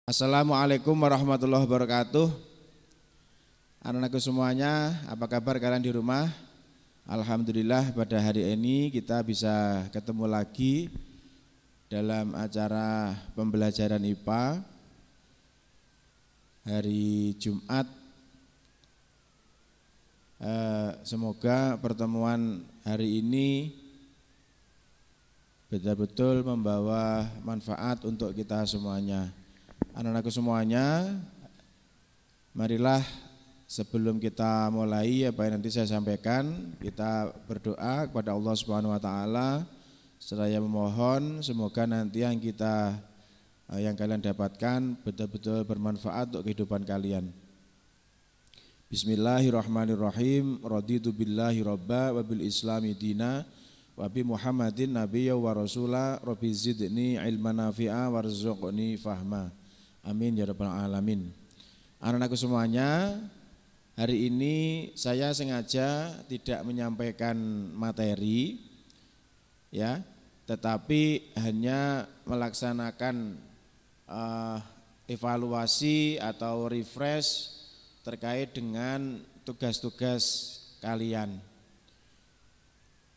Assalamualaikum warahmatullahi wabarakatuh. Anak-anakku semuanya, apa kabar kalian di rumah? Alhamdulillah pada hari ini kita bisa ketemu lagi dalam acara pembelajaran IPA hari Jumat. Semoga pertemuan hari ini betul-betul membawa manfaat untuk kita semuanya. Anak-anakku semuanya, marilah sebelum kita mulai apa yang nanti saya sampaikan, kita berdoa kepada Allah Subhanahu wa taala seraya memohon semoga nanti yang kalian dapatkan betul-betul bermanfaat untuk kehidupan kalian. Bismillahirrahmanirrahim. Raditu billahi robba wa bil islami dina wa bi Muhammadin nabiyya wa rasula rabbi zidni ilman nafi'a warzuqni fahma. Amin ya rabbal alamin. Anak-anakku semuanya, hari ini saya sengaja tidak menyampaikan materi ya, tetapi hanya melaksanakan evaluasi atau refresh terkait dengan tugas-tugas kalian.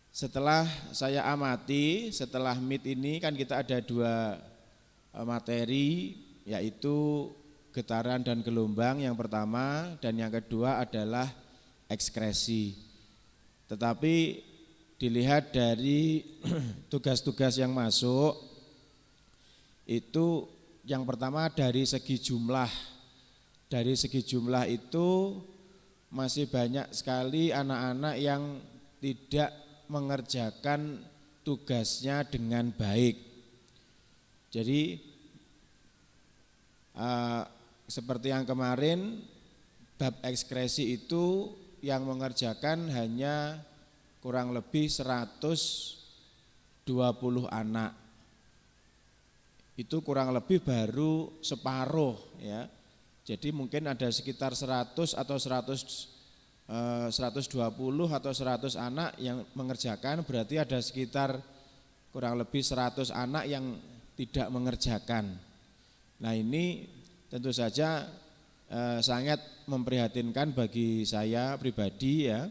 Setelah saya amati, setelah meet ini kan kita ada dua materi, yaitu getaran dan gelombang yang pertama, dan yang kedua adalah ekskresi. Tetapi dilihat dari tugas-tugas yang masuk, itu yang pertama dari segi jumlah. Dari segi jumlah itu masih banyak sekali anak-anak yang tidak mengerjakan tugasnya dengan baik. Jadi seperti yang kemarin, bab ekskresi itu yang mengerjakan hanya kurang lebih 120 anak. Itu kurang lebih baru separuh ya. Jadi mungkin ada sekitar 100 atau 120 atau 100 anak yang mengerjakan, berarti ada sekitar kurang lebih 100 anak yang tidak mengerjakan. Nah ini tentu saja sangat memprihatinkan bagi saya pribadi ya.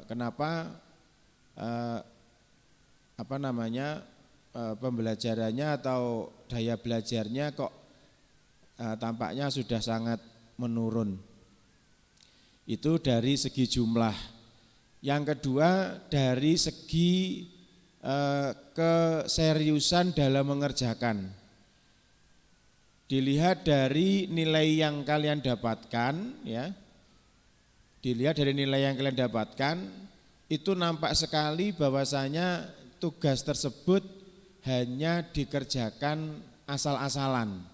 Kenapa pembelajarannya atau daya belajarnya kok tampaknya sudah sangat menurun. Itu dari segi jumlah. Yang kedua dari segi keseriusan dalam mengerjakan. Dilihat dari nilai yang kalian dapatkan ya. Dilihat dari nilai yang kalian dapatkan, itu nampak sekali bahwasanya tugas tersebut hanya dikerjakan asal-asalan.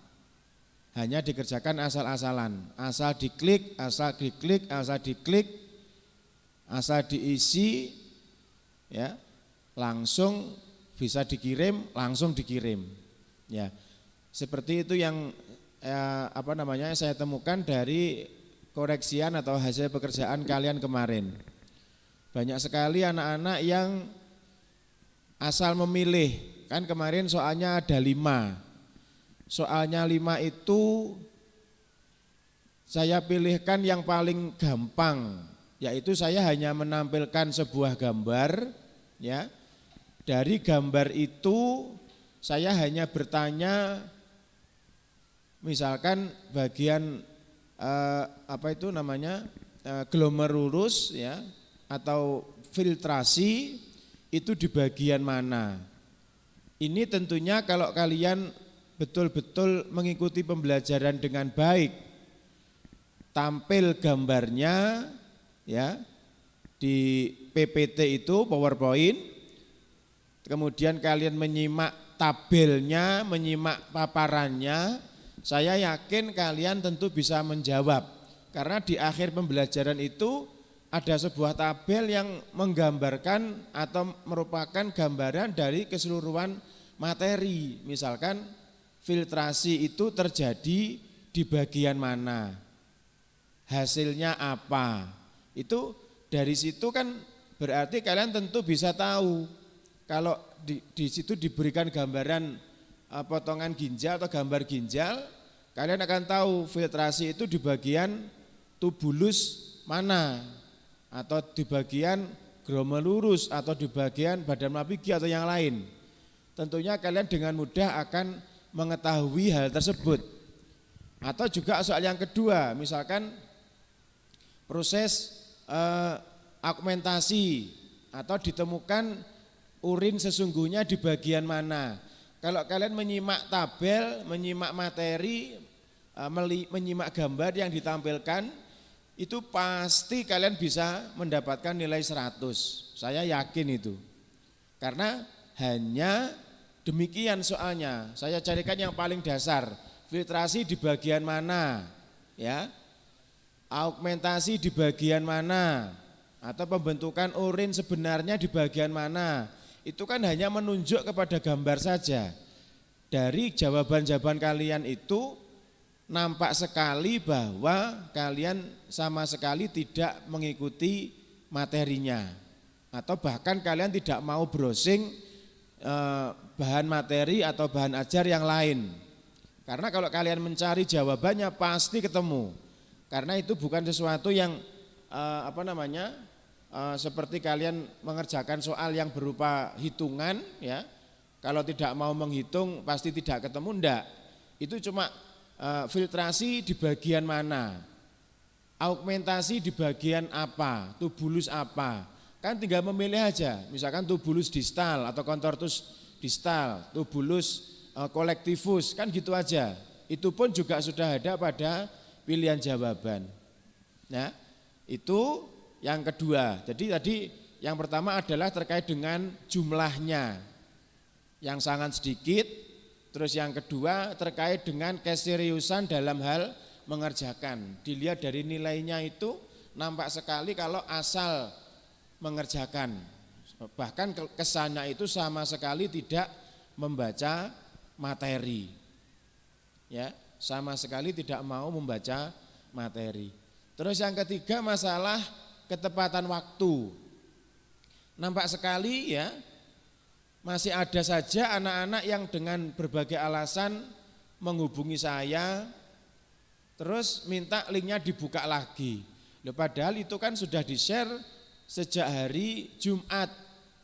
Hanya dikerjakan asal-asalan. Asal diklik, asal diklik, asal diklik, asal diisi ya. Langsung bisa dikirim, langsung dikirim. Ya. Seperti itu yang saya temukan dari koreksian atau hasil pekerjaan kalian kemarin. Banyak sekali anak-anak yang asal memilih. Kan kemarin soalnya ada 5. Soalnya 5 itu saya pilihkan yang paling gampang, yaitu saya hanya menampilkan sebuah gambar ya. Dari gambar itu saya hanya bertanya, misalkan bagian glomerulus ya atau filtrasi itu di bagian mana. Ini tentunya kalau kalian betul-betul mengikuti pembelajaran dengan baik, tampil gambarnya ya di PPT itu PowerPoint, kemudian kalian menyimak tabelnya, menyimak paparannya, saya yakin kalian tentu bisa menjawab. Karena di akhir pembelajaran itu ada sebuah tabel yang menggambarkan atau merupakan gambaran dari keseluruhan materi. Misalkan filtrasi itu terjadi di bagian mana, hasilnya apa. Itu dari situ kan berarti kalian tentu bisa tahu. Kalau di situ diberikan gambaran potongan ginjal atau gambar ginjal, kalian akan tahu filtrasi itu di bagian tubulus mana, atau di bagian glomerulus, atau di bagian badan mapigi atau yang lain. Tentunya kalian dengan mudah akan mengetahui hal tersebut. Atau juga soal yang kedua, misalkan proses augmentasi atau ditemukan urin sesungguhnya di bagian mana. Kalau kalian menyimak tabel, menyimak materi, menyimak gambar yang ditampilkan, itu pasti kalian bisa mendapatkan nilai 100. Saya yakin itu. Karena hanya demikian soalnya. Saya carikan yang paling dasar. Filtrasi di bagian mana? Ya. Augmentasi di bagian mana? Atau pembentukan urin sebenarnya di bagian mana? Itu kan hanya menunjuk kepada gambar saja. Dari jawaban-jawaban kalian itu nampak sekali bahwa kalian sama sekali tidak mengikuti materinya. Atau bahkan kalian tidak mau browsing bahan materi atau bahan ajar yang lain. Karena kalau kalian mencari jawabannya pasti ketemu. Karena itu bukan sesuatu yang seperti kalian mengerjakan soal yang berupa hitungan, ya. Kalau tidak mau menghitung pasti tidak ketemu, enggak. Itu cuma filtrasi di bagian mana, augmentasi di bagian apa, tubulus apa. Kan tinggal memilih aja, misalkan tubulus distal atau contortus distal, tubulus collectivus, kan gitu aja. Itu pun juga sudah ada pada pilihan jawaban. Nah, itu yang kedua. Jadi tadi yang pertama adalah terkait dengan jumlahnya yang sangat sedikit. Terus yang kedua terkait dengan keseriusan dalam hal mengerjakan. Dilihat dari nilainya itu nampak sekali kalau asal mengerjakan. Bahkan kesannya itu sama sekali tidak membaca materi. Ya, sama sekali tidak mau membaca materi. Terus yang ketiga masalah ketepatan waktu. Nampak sekali ya, masih ada saja anak-anak yang dengan berbagai alasan menghubungi saya, terus minta linknya dibuka lagi. Padahal itu kan sudah di-share sejak hari Jumat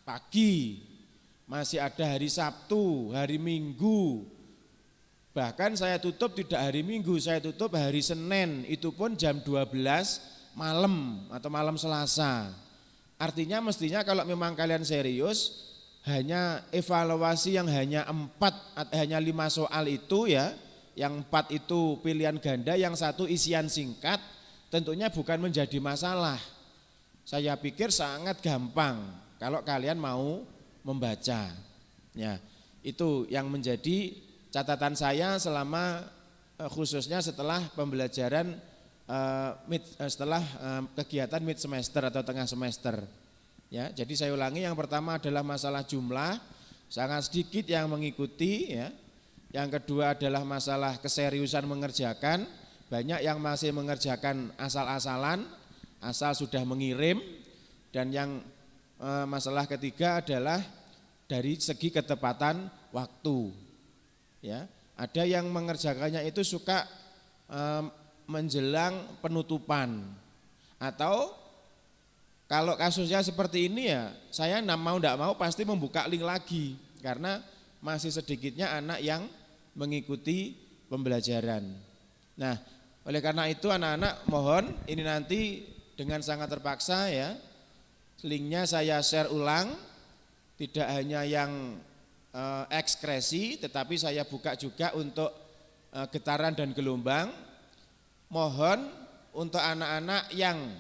pagi, masih ada hari Sabtu, hari Minggu. Bahkan saya tutup tidak hari Minggu, saya tutup hari Senin, itu pun jam 12 malam atau malam Selasa. Artinya mestinya kalau memang kalian serius, hanya evaluasi yang hanya 5 soal itu ya, yang 4 itu pilihan ganda, yang 1 isian singkat, tentunya bukan menjadi masalah. Saya pikir sangat gampang kalau kalian mau membaca. Ya, itu yang menjadi catatan saya selama khususnya setelah pembelajaran setelah kegiatan mid semester atau tengah semester. Ya, jadi saya ulangi, yang pertama adalah masalah jumlah, sangat sedikit yang mengikuti ya. Yang kedua adalah masalah keseriusan mengerjakan, banyak yang masih mengerjakan asal-asalan, asal sudah mengirim. Dan yang masalah ketiga adalah dari segi ketepatan waktu. Ya, ada yang mengerjakannya itu suka menjelang penutupan, atau kalau kasusnya seperti ini ya saya mau tidak mau pasti membuka link lagi karena masih sedikitnya anak yang mengikuti pembelajaran. Nah, oleh karena itu anak-anak mohon ini nanti dengan sangat terpaksa ya, linknya saya share ulang, tidak hanya yang ekskresi tetapi saya buka juga untuk getaran dan gelombang. Mohon untuk anak-anak yang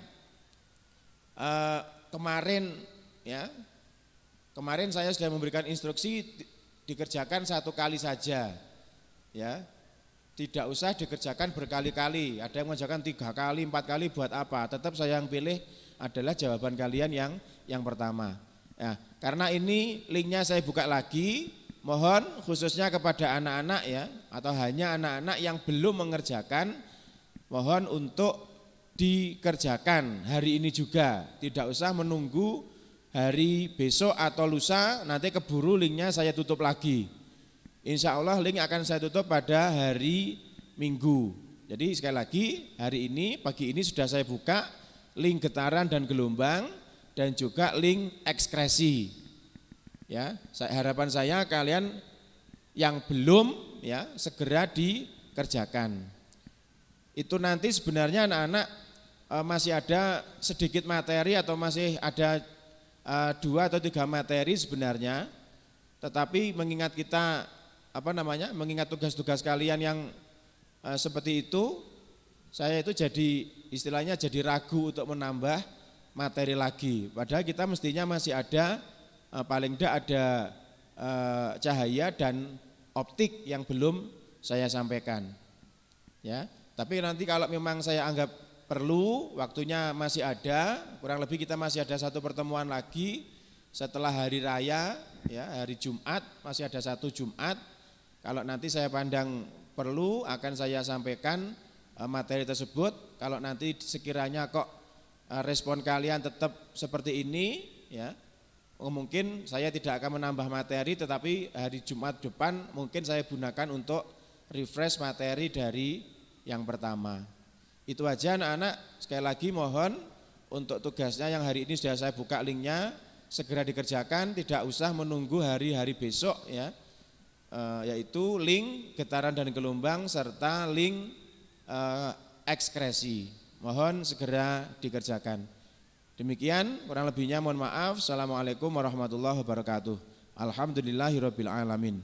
kemarin saya sudah memberikan instruksi dikerjakan 1 kali saja, ya, tidak usah dikerjakan berkali-kali. Ada yang mengerjakan 3 kali, 4 kali, buat apa? Tetap saya yang pilih adalah jawaban kalian yang pertama. Ya, karena ini linknya saya buka lagi, mohon khususnya kepada anak-anak ya, atau hanya anak-anak yang belum mengerjakan, mohon untuk dikerjakan hari ini juga, tidak usah menunggu hari besok atau lusa, nanti keburu linknya saya tutup lagi. Insya Allah link akan saya tutup pada hari Minggu. Jadi sekali lagi hari ini, pagi ini sudah saya buka link getaran dan gelombang dan juga link ekskresi. Ya, harapan saya kalian yang belum ya segera dikerjakan. Itu nanti sebenarnya anak-anak masih ada sedikit materi atau masih ada 2 atau 3 materi sebenarnya. Tetapi mengingat kita mengingat tugas-tugas kalian yang seperti itu, saya itu jadi istilahnya jadi ragu untuk menambah materi lagi. Padahal kita mestinya masih ada paling tidak ada cahaya dan optik yang belum saya sampaikan. Ya, tapi nanti kalau memang saya anggap perlu, waktunya masih ada, kurang lebih kita masih ada 1 pertemuan lagi setelah hari raya, ya hari Jumat masih ada 1 Jumat. Kalau nanti saya pandang perlu akan saya sampaikan materi tersebut. Kalau nanti sekiranya kok respon kalian tetap seperti ini, ya mungkin saya tidak akan menambah materi, tetapi hari Jumat depan mungkin saya gunakan untuk refresh materi dari yang pertama. Itu aja anak-anak, sekali lagi mohon untuk tugasnya yang hari ini sudah saya buka linknya, segera dikerjakan, tidak usah menunggu hari-hari besok ya. Yaitu link getaran dan gelombang serta link ekskresi. Mohon segera dikerjakan. Demikian, kurang lebihnya mohon maaf. Assalamualaikum warahmatullahi wabarakatuh. Alhamdulillahirabbil alamin.